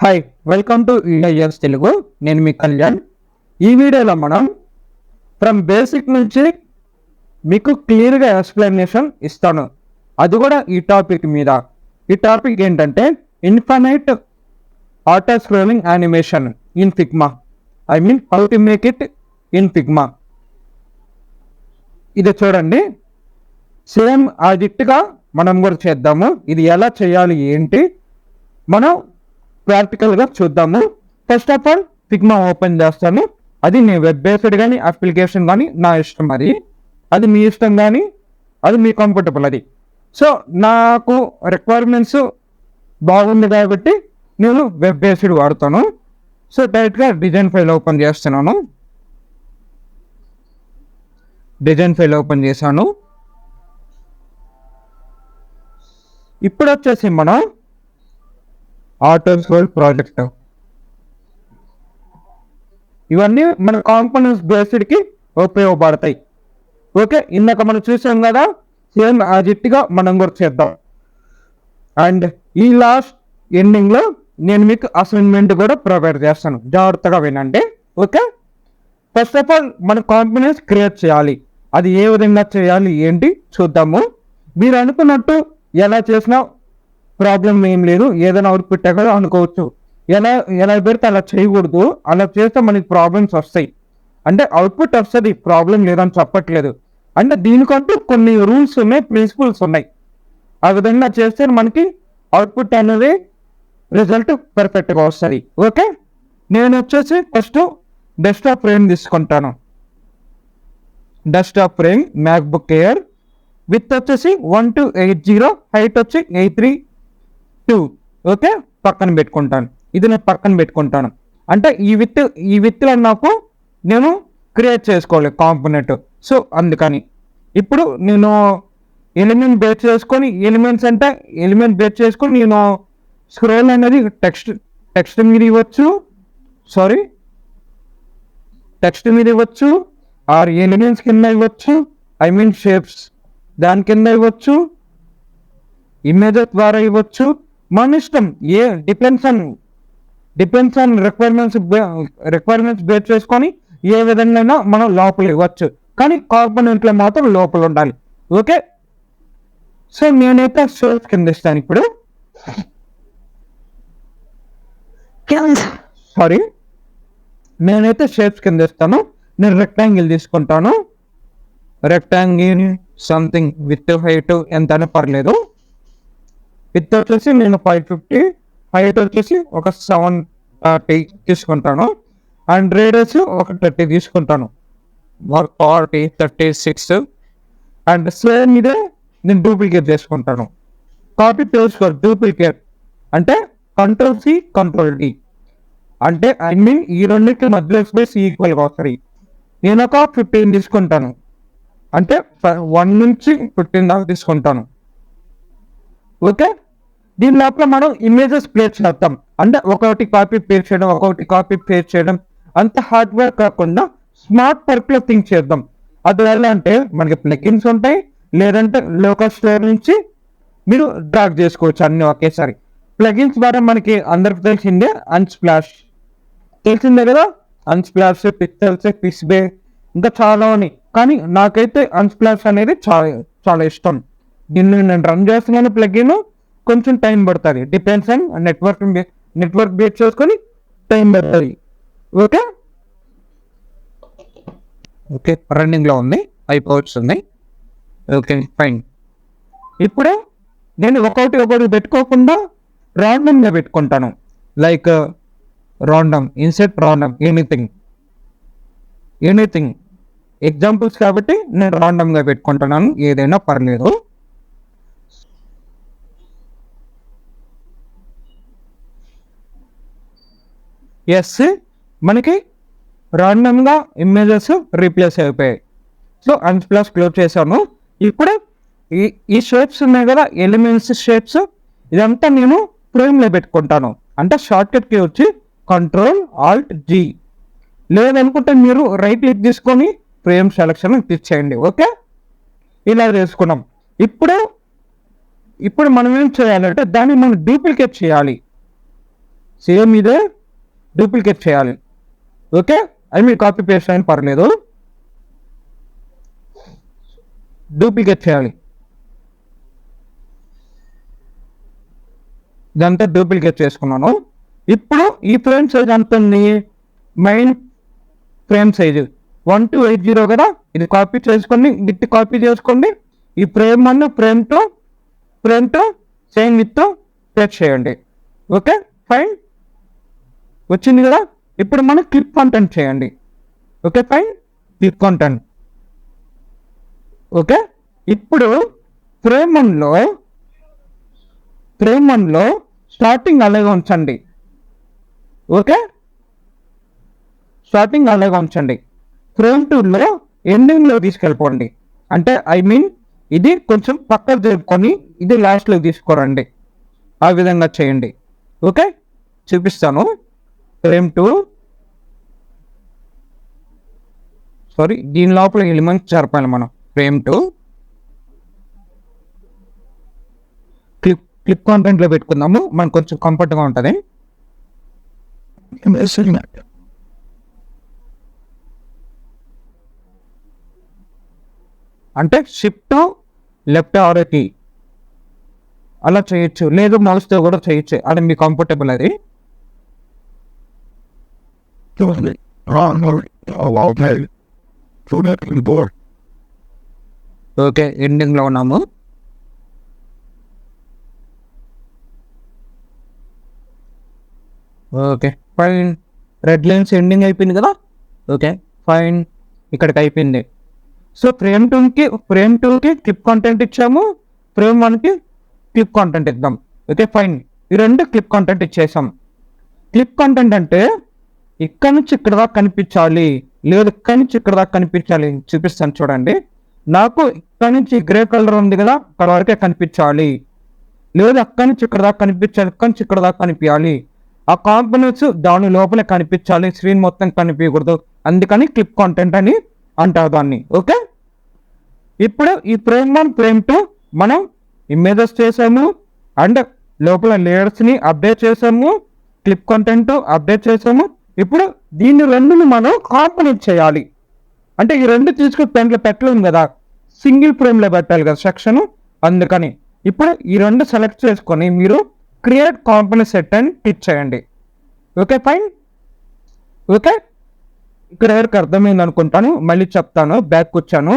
Hi, welcome to EIS Telugu. నేను మీ కళ్యాణ్. ఈ వీడియోలో మనం ఫ్రమ్ బేసిక్ నుంచి మీకు క్లియర్గా ఎక్స్ప్లెనేషన్ ఇస్తాను, అది కూడా ఈ టాపిక్ మీద. ఈ టాపిక్ ఏంటంటే infinite auto scrolling animation in Figma. I mean how to make it in Figma. ఇది చూడండి, సేమ్ ఆజిట్గా మనం కూడా చేద్దాము. ఇది ఎలా చేయాలి ఏంటి మనం ప్రాక్టికల్గా చూద్దాము. First of all Figma open చేస్తాను. అది నేను వెబ్ బేస్డ్ కానీ అప్లికేషన్ కానీ నా ఇష్టం, అది మీ ఇష్టం కానీ అది మీ కంఫర్టబుల్. అది సో నాకు రిక్వైర్మెంట్స్ బాగుంది కాబట్టి నేను వెబ్ బేస్డ్ వాడతాను. సో డైరెక్ట్గా డిజైన్ ఫైల్ ఓపెన్ చేస్తున్నాను. డిజైన్ ఫైల్ ఓపెన్ చేశాను. ఇప్పుడు వచ్చేసి మనం ఆటో స్క్రోల్ ప్రాజెక్ట్, ఇవన్నీ మన కాంపోనెంట్స్ బేస్డ్కి ఉపయోగపడతాయి. ఓకే, ఇందాక మనం చూసాం కదా, సేమ్ యాజిట్గా మనం కూడా చేద్దాం. అండ్ ఈ లాస్ట్ ఎండింగ్లో నేను మీకు అసైన్మెంట్ కూడా ప్రొవైడ్ చేస్తాను, జాగ్రత్తగా వినండి. ఓకే, ఫస్ట్ ఆఫ్ ఆల్ మన కాంపోనెంట్స్ క్రియేట్ చేయాలి. అది ఏ విధంగా చేయాలి ఏంటి చూద్దాము. మీరు అనుకున్నట్టు ఎలా చేసినా ప్రాబ్లం ఏం లేదు, ఏదైనా అవుట్పుట్ ఎక్కడ అనుకోవచ్చు. ఎలా పెడితే అలా చేయకూడదు, అలా చేస్తే మనకి ప్రాబ్లమ్స్ వస్తాయి. అంటే అవుట్పుట్ వస్తుంది, ప్రాబ్లం లేదని చెప్పట్లేదు. అంటే దీనికంటూ కొన్ని రూల్స్ ఉన్నాయి, ప్రిన్సిపల్స్ ఉన్నాయి. ఆ విధంగా చేస్తే మనకి అవుట్పుట్ అనేది రిజల్ట్ పర్ఫెక్ట్గా వస్తుంది. ఓకే, నేను వచ్చేసి ఫస్ట్ డెస్క్టాప్ ఫ్రేమ్ తీసుకుంటాను. Desktop frame MacBook air with వచ్చేసి 1280, హైట్ వచ్చి 832. ఓకే, పక్కన పెట్టుకుంటాను. ఇది నేను పక్కన పెట్టుకుంటాను. అంటే ఈ విత్లో నాకు నేను క్రియేట్ చేసుకోవాలి కాంపోనెంట్. సో అందుకని ఇప్పుడు నేను ఎలిమెంట్ బేస్ చేసుకొని, ఎలిమెంట్ బేస్ చేసుకొని నేను స్క్రోల్ అనేది టెక్స్ట్ మీద ఇవ్వచ్చు, టెక్స్ట్ మీద ఇవ్వచ్చు, ఆర్ ఎలిమెంట్స్ కింద ఇవ్వచ్చు, ఐ మీన్ షేప్స్ దాని కింద ఇవ్వచ్చు, ఇమేజెస్ ద్వారా ఇవ్వచ్చు, మన ఇష్టం. డిపెండ్స్ ఆన్ రిక్వైర్మెంట్స్ బేస్ చేసుకొని ఏ విధంగా మనం లోపల ఇవ్వచ్చు, కానీ కాంపోనెంట్లో మాత్రం లోపల ఉండాలి. ఓకే, సో నేనైతే షేప్స్ కింద ఇస్తాను. ఇప్పుడు నేనైతే షేప్స్ కింద ఇస్తాను. నేను రెక్టాంగిల్ తీసుకుంటాను. రెక్టాంగిల్ సంథింగ్ విత్ హైట్ ఎంత అని పర్లేదు. విత్ వచ్చేసి నేను 550, హైట్ వచ్చేసి ఒక 730 తీసుకుంటాను. అండ్ రేడియస్ ఒక 30 తీసుకుంటాను, 40, 36. అండ్ సేమ్ ఇదే నేను డూప్లికేట్ చేసుకుంటాను. కాపీ పేస్ట్ డూప్లికేట్ అంటే Ctrl+C, Ctrl+D. అంటే ఐ మీన్ ఈ రెండింటి మధ్యలో స్పేస్ ఈక్వల్గా వస్తుంది. నేను ఒక 15 తీసుకుంటాను, అంటే 1 నుంచి 15 దాకా తీసుకుంటాను. ఓకే, దీని లోపల మనం ఇమేజెస్ ప్లేస్ చేద్దాం. అంటే ఒకటి కాపీ పేస్ట్ చేయడం అంత హార్డ్వేర్ కాకుండా స్మార్ట్ వర్క్లో థింక్ చేద్దాం. అది ఎలా అంటే మనకి ప్లగిన్స్ ఉంటాయి, లేదంటే లోకల్ స్టోర్ నుంచి మీరు డ్రాగ్ చేసుకోవచ్చు అన్ని ఒకేసారి. ప్లగిన్స్ ద్వారా మనకి అందరికి తెలిసిందే తెలిసిందే కదా, అన్స్ప్లాష్, పిక్సెల్స్, పిక్స్బే, ఇంకా చాలా ఉన్నాయి. కానీ నాకైతే అన్స్ప్లాష్ అనేది చాలా ఇష్టం. దీన్ని నేను రన్ చేస్తున్నాను. ప్లగిన్ కొంచెం టైం పడుతుంది, డిపెండ్స్ ఆన్ నెట్వర్క్ బేస్ చేసుకొని టైం పడుతుంది. ఓకే, రన్నింగ్లో ఉంది, అయిపోతుంది. Okay fine. ఇప్పుడే నేను ఒకటి పెట్టుకోకుండా రాండమ్గా పెట్టుకుంటాను. Like INCET random, anything examples కాబట్టి నేను రాండమ్గా పెట్టుకుంటున్నాను, ఏదైనా పర్లేదు. ఎస్, మనకి రాండమ్గా ఇమేజెస్ రీప్లేస్ అయిపోయాయి. సో అన్స్ప్లాష్ క్లోజ్ చేశాను. ఇప్పుడు ఈ షేప్స్ ఉన్నాయి కదా, ఎలిమెంట్స్ షేప్స్, ఇదంతా నేను ఫ్రేమ్లో పెట్టుకుంటాను. అంటే షార్ట్కట్కి వచ్చి Ctrl+Alt+G, లేదనుకుంటే మీరు రైట్ క్లిక్ తీసుకొని ఫ్రేమ్ సెలక్షన్ క్లిక్ చేయండి. ఓకే, ఇలా చేసుకున్నాం. ఇప్పుడు మనం ఏం చేయాలంటే దాన్ని మనం డూప్లికేట్ చేయాలి. సేమ్ ఇదే డూప్లికేట్ చేయాలి. ఓకే, అది మీరు కాపీ పేస్ట్ అయిన పర్లేదు, డూప్లికేట్ చేయాలి. ఇదంతా డూప్లికేట్ చేసుకున్నాను. ఇప్పుడు ఈ ఫ్రేమ్ సైజ్ ఎంత ఉంది, మెయిన్ ఫ్రేమ్ సైజు 1280 కదా, ఇది కాపీ చేసుకోండి, విత్ కాపీ చేసుకోండి. ఈ frame 1 frame 2 same with paste చేయండి. ఓకే ఫైన్, వచ్చింది కదా. ఇప్పుడు మనం క్లిప్ కంటెంట్ చేయండి. Okay fine, clip content. Okay, ఇప్పుడు ఫ్రేమ్ 1లో స్టార్టింగ్ అలాగే ఉంచండి. ఓకే, స్టార్టింగ్ అలాగే ఉంచండి. ఫ్రేమ్ 2లో ఎండింగ్లో తీసుకెళ్ళిపోండి. అంటే ఇది కొంచెం పక్కకు జరుపుకొని ఇది లాస్ట్లో తీసుకోరండి. ఆ విధంగా చేయండి. ఓకే, చూపిస్తాను. ఫ్రేమ్ 2 దీని లోపల ఎలిమెంట్స్ జరపాలి మనం. ఫ్రేమ్ 2 క్లిప్ కాంటెంట్లో పెట్టుకుందాము, మనకు కొంచెం కంఫర్ట్గా ఉంటుంది. అంటే షిఫ్ట్ లెఫ్ట్ ఆరో కీ అలా చేయొచ్చు, లేదు మౌస్తో కూడా చేయొచ్చు, అది మీ కంఫర్టబుల్. అది ఓకే, ఎండింగ్లో ఉన్నాము. Okay fine, red lines ending అయిపోయింది కదా. ఓకే ఫైన్, ఇక్కడికి అయిపోయింది. సో ఫ్రేమ్ 2కి క్లిప్ కాంటెంట్ ఇచ్చాము, ఫ్రేమ్ 1కి క్లిప్ కాంటెంట్ ఇద్దాం. ఓకే ఫైన్, ఈ రెండు క్లిప్ కాంటెంట్ ఇచ్చేసాం. క్లిప్ కాంటెంట్ అంటే ఇక్కడ నుంచి ఇక్కడ దాకా కనిపించాలి, లేదు ఇక్కడ నుంచి ఇక్కడ దాకా కనిపించాలి. చూపిస్తాను చూడండి. నాకు ఇక్కడ నుంచి గ్రే కలర్ ఉంది కదా, అక్కడ వరకే కనిపించాలి, లేదు అక్కడి నుంచి ఇక్కడ దాకా కనిపించాలి, ఇక్కడ నుంచి ఇక్కడ దాకా కనిపించాలి. ఆ కాంపోనెంట్స్ దాని లోపలే కనిపించాలి, స్క్రీన్ మొత్తం కనిపించకూడదు. అందుకని క్లిప్ కాంటెంట్ అని అంటారు దాన్ని. ఓకే, ఇప్పుడు ఈ ఫ్రేమ్ 1 ఫ్రేమ్ 2 మనం ఇమేజెస్ చేసాము అండ్ లోపల లేయర్స్ని అప్డేట్ చేసాము, క్లిప్ కంటెంట్ అప్డేట్ చేసాము. ఇప్పుడు దీన్ని రెండుని మనం కాంపోనెంట్ చేయాలి. అంటే ఈ రెండు తీసుకుని పెన్లో పెట్టలేము కదా, సింగిల్ ఫ్రేమ్లో పెట్టాలి కదా సెక్షన్. అందుకని ఇప్పుడు ఈ రెండు సెలెక్ట్ చేసుకొని మీరు క్రియేట్ కాంపోనెంట్ సెట్ అని క్లిక్ చేయండి. Okay fine. ఓకే, ఇక్కడ ఎవరికి అర్థమైంది అనుకుంటాను, మళ్ళీ చెప్తాను. బ్యాక్ వచ్చాను.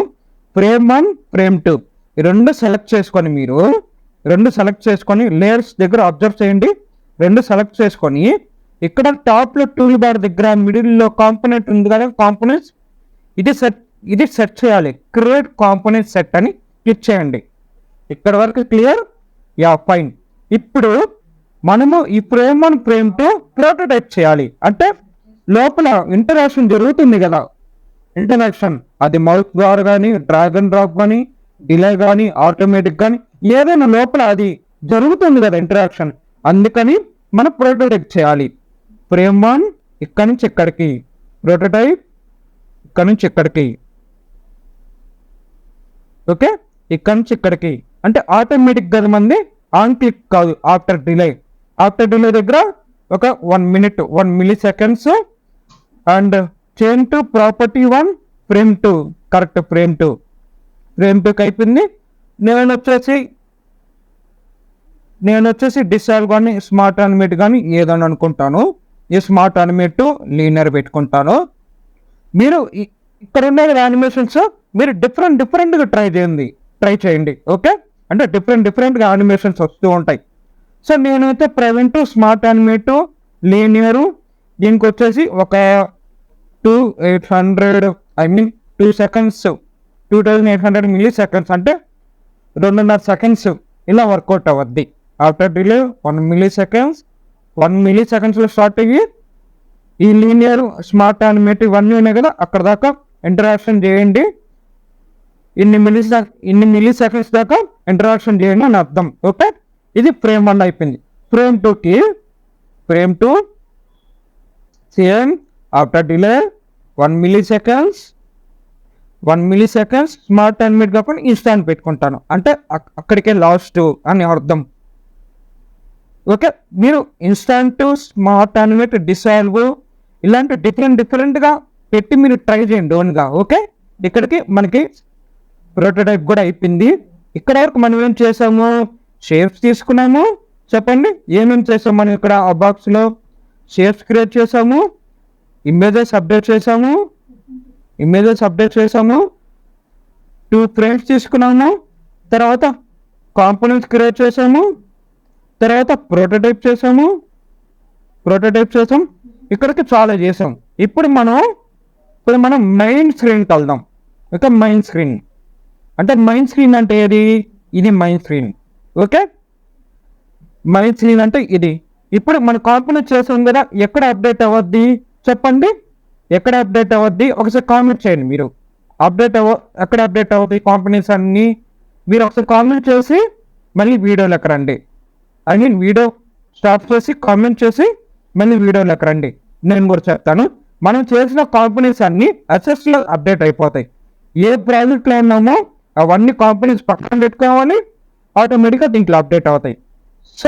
ఫ్రేమ్ 1 ఫ్రేమ్ 2 ఈ రెండు సెలెక్ట్ చేసుకొని లేయర్స్ దగ్గర అబ్జర్వ్ చేయండి. రెండు సెలెక్ట్ చేసుకొని ఇక్కడ టాప్లో టూల్ బార్ దగ్గర మిడిల్లో కాంపోనెంట్ ఉంది కదా, కాంపోనెంట్స్ ఇది సెట్ చేయాలి. క్రియేట్ కాంపోనెంట్ సెట్ అని క్లిక్ చేయండి. ఇక్కడ వరకు క్లియర్? Yeah fine. ఇప్పుడు మనము ఈ ఫ్రేమ్ 1 ఫ్రేమ్ 2 ప్రోటోటైప్ చేయాలి. అంటే లోపల ఇంటరాక్షన్ జరుగుతుంది కదా, ఇంటరాక్షన్ అది మౌస్ ద్వారా కానీ, డ్రాగ్ అండ్ డ్రాప్ కానీ, డిలే కానీ, ఆటోమేటిక్ కానీ ఏదైనా లోపల అది జరుగుతుంది కదా ఇంటరాక్షన్. అందుకని మనం ప్రోటోటైప్ చేయాలి. ఫ్రేమ్ 1 ఇక్కడి నుంచి ఇక్కడికి, ప్రోటోటైప్ ఇక్కడి నుంచి ఇక్కడికి. ఓకే, ఇక్కడి నుంచి ఇక్కడికి అంటే ఆటోమేటిక్ కదా మంది, ఆన్ క్లిక్ కాదు, ఆఫ్టర్ డిలే దగ్గర ఒక 1 minute 1 millisecond and change to property 1 frame 2 correct. Frame 2కి అయిపోయింది. నేను వచ్చేసి డిసైల్ కానీ స్మార్ట్ అనిమేట్ కానీ ఏదని అనుకుంటాను. ఈ స్మార్ట్ అనిమేట్ లీనియర్ పెట్టుకుంటాను. మీరు ఇక్కడ ఉండే యానిమేషన్స్ మీరు డిఫరెంట్గా ట్రై చేయండి. ఓకే, అంటే డిఫరెంట్గా యానిమేషన్స్ వస్తూ ఉంటాయి. సో నేనైతే ప్రెజెంట్ స్మార్ట్ అనిమేట్ లీనియర్ దీనికి వచ్చేసి ఒక 2 seconds 2800 milliseconds అంటే 2.5 seconds ఇలా వర్కౌట్ అవ్వద్ది. ఆఫ్టర్ డిలే 1 millisecondsలో స్టార్ట్ అయ్యి ఈ లీనియర్ స్మార్ట్ అనిమేట్ ఇవన్నీ ఉన్నాయి కదా, అక్కడ దాకా ఇంటరాక్షన్ చేయండి. ఇన్ని మిల్లీ సెకండ్స్ దాకా ఇంటరాక్షన్ చేయండి అని అర్థం. ఓకే, ఇది ఫ్రేమ్ 1 అయిపోయింది. Frame 2 same after delay 1 milliseconds smart animate కాకుండా ఇన్స్టాంట్ పెట్టుకుంటాను. అంటే అక్కడికే లాస్ట్ అని అర్థం. ఓకే, మీరు ఇన్స్టాంట్, స్మార్ట్ అనిమేట్, డిసాల్వ్ ఇలాంటి డిఫరెంట్గా పెట్టి మీరు ట్రై చేయండి ఓన్గా. ఓకే, ఇక్కడికి మనకి ప్రోటోటైప్ కూడా అయిపోయింది. ఇక్కడ వరకు మనం ఏం చేసాము, షేప్స్ తీసుకున్నాము. చెప్పండి ఏమేమి చేసాము మనం ఇక్కడ ఆ బాక్స్లో? షేప్స్ క్రియేట్ చేసాము, ఇమేజెస్ అప్డేట్ చేసాము, 2 ఫ్రేమ్స్ తీసుకున్నాము, తర్వాత కాంపోనెంట్స్ క్రియేట్ చేసాము, తర్వాత ప్రోటోటైప్ చేసాం. ఇక్కడికి చాలా చేసాం. ఇప్పుడు మనం మెయిన్ స్క్రీన్కి వెళ్దాం. ఓకే, మెయిన్ స్క్రీన్ అంటే ఏది? ఇది main screen. Okay, main screen అంటే ఇది. ఇప్పుడు మన కాంపోనెంట్ చేసాం కదా, ఎక్కడ అప్డేట్ అవ్వద్ది చెప్పండి? ఎక్కడ అప్డేట్ అవ్వద్ది ఒకసారి కామెంట్ చేయండి మీరు. ఎక్కడ అప్డేట్ అవుతాయి కాంపోనెంట్స్ అన్నీ? మీరు ఒకసారి కామెంట్ చేసి మళ్ళీ వీడియోలోకి రండి. వీడియో స్టాప్ చేసి కామెంట్ చేసి మళ్ళీ వీడియోలోకి రండి. నేను కూడా చెప్తాను. మనం చేసిన కాంపోనెంట్స్ అన్నీ అసెస్లో అప్డేట్ అయిపోతాయి. ఏ ప్రాజెక్ట్లో ఉన్నామో అవన్నీ కాంపోనెంట్స్ పక్కన పెట్టుకోవాలి, ఆటోమేటిక్గా దీంట్లో అప్డేట్ అవుతాయి. సో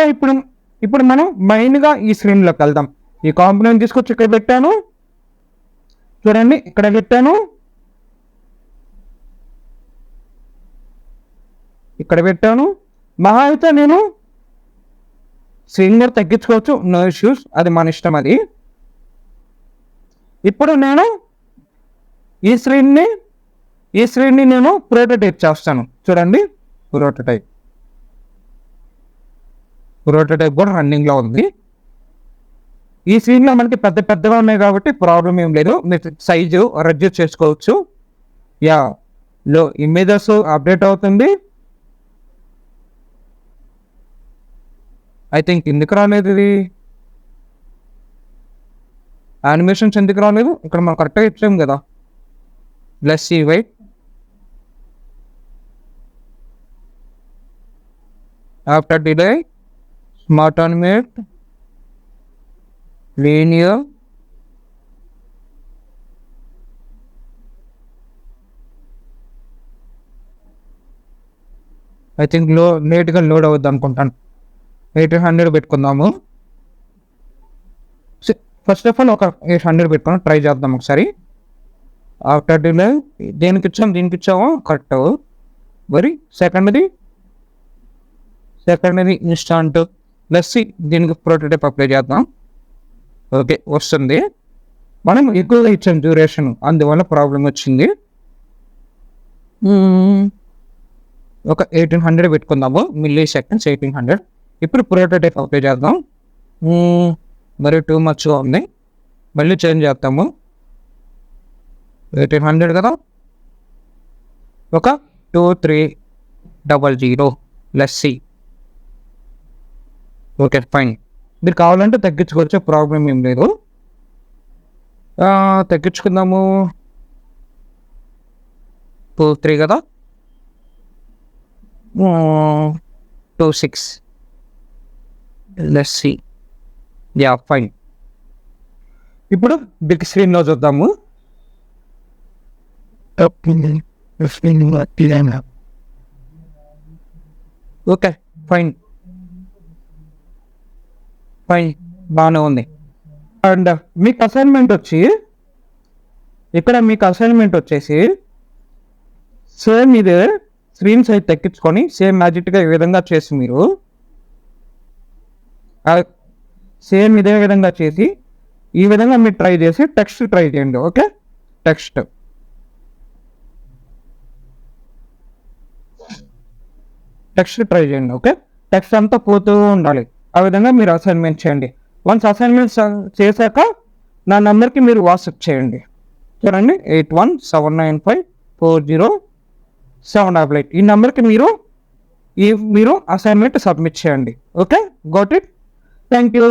ఇప్పుడు మనం మెయిన్గా ఈ స్క్రీన్లోకి వెళ్దాం. ఈ కాంపోనెంట్ తీసుకొచ్చి ఇక్కడ పెట్టాను చూడండి, ఇక్కడ పెట్టాను. మహా అయితే నేను స్క్రీన్ కూడా తగ్గించుకోవచ్చు, నో ఇష్యూస్, అది మన ఇష్టం అది. ఇప్పుడు నేను ఈ స్క్రీన్ని నేను ప్రోటోటైప్ చేస్తాను. చూడండి, ప్రోటోటైప్ కూడా రన్నింగ్లో ఉంది. ఈ స్క్రీన్లో మనకి పెద్దగా ఉన్నాయి కాబట్టి ప్రాబ్లం ఏం లేదు, మీరు సైజు రెడ్యూస్ చేసుకోవచ్చు. ఇమేజెస్ అప్డేట్ అవుతుంది. ఐ థింక్ ఎందుకు రాలేదు ఇది, యానిమేషన్స్ ఎందుకు రాలేదు? ఇక్కడ మనం కరెక్ట్గా ఇచ్చాం కదా. Let's see wait. After delay, smart animate, linear, I think లేట్గా లోడ్ అవుద్ది అనుకుంటాను. 800 పెట్టుకుందాము. ఫస్ట్ ఆఫ్ ఆల్ ఒక 800 పెట్టుకుని ట్రై చేద్దాం ఒకసారి. ఆఫ్టర్ డిలే దీనికి ఇచ్చాము కరెక్ట్. మరి సెకండ్ది ఇన్స్టాంట్ ప్లస్ దీనికి ప్రోటోటైప్ అప్లై చేద్దాం. ఓకే, వస్తుంది. మనం ఎక్కువగా ఇచ్చాం డ్యూరేషన్, అందువల్ల ప్రాబ్లం వచ్చింది. ఒక 1800 పెట్టుకుందాము, మిల్లీ సెకండ్స్ 1800. ఇప్పుడు ప్రోటోటైప్ అప్లై చేద్దాం. మరి టూ మచ్గా ఉంది, మళ్ళీ చేంజ్ చేస్తాము. 1800 కదా, ఒక 2300 లెస్ సి. Okay fine. మీరు కావాలంటే తగ్గించుకోవచ్చు, ప్రాబ్లం ఏం లేదు. తగ్గించుకుందాము. 23 కదా, 26 లెస్ సి. ఫైన్. ఇప్పుడు బిగ్ స్క్రీన్లో చూద్దాము. ఓకే ఫైన్, బాగానే ఉంది. అండ్ మీకు అసైన్మెంట్ వచ్చేసి సేమ్ ఇదే స్క్రీన్ సైజ్ తగ్గించుకొని సేమ్ మ్యాజిక్గా ఈ విధంగా చేసి మీరు సేమ్ ఇదే విధంగా చేసి ఈ విధంగా మీరు ట్రై చేసి టెక్స్ట్ ట్రై చేయండి. ఓకే, టెక్స్ట్ ట్రై చేయండి. ఓకే, టెక్స్ట్ అంతా పోతూ ఉండాలి. ఆ విధంగా మీరు అసైన్మెంట్ చేయండి. వన్స్ అసైన్మెంట్ చేశాక నా నెంబర్కి మీరు వాట్సాప్ చేయండి. చూడండి, 8179540788. ఈ నెంబర్కి మీరు అసైన్మెంట్ సబ్మిట్ చేయండి. Okay, got it. Thank you.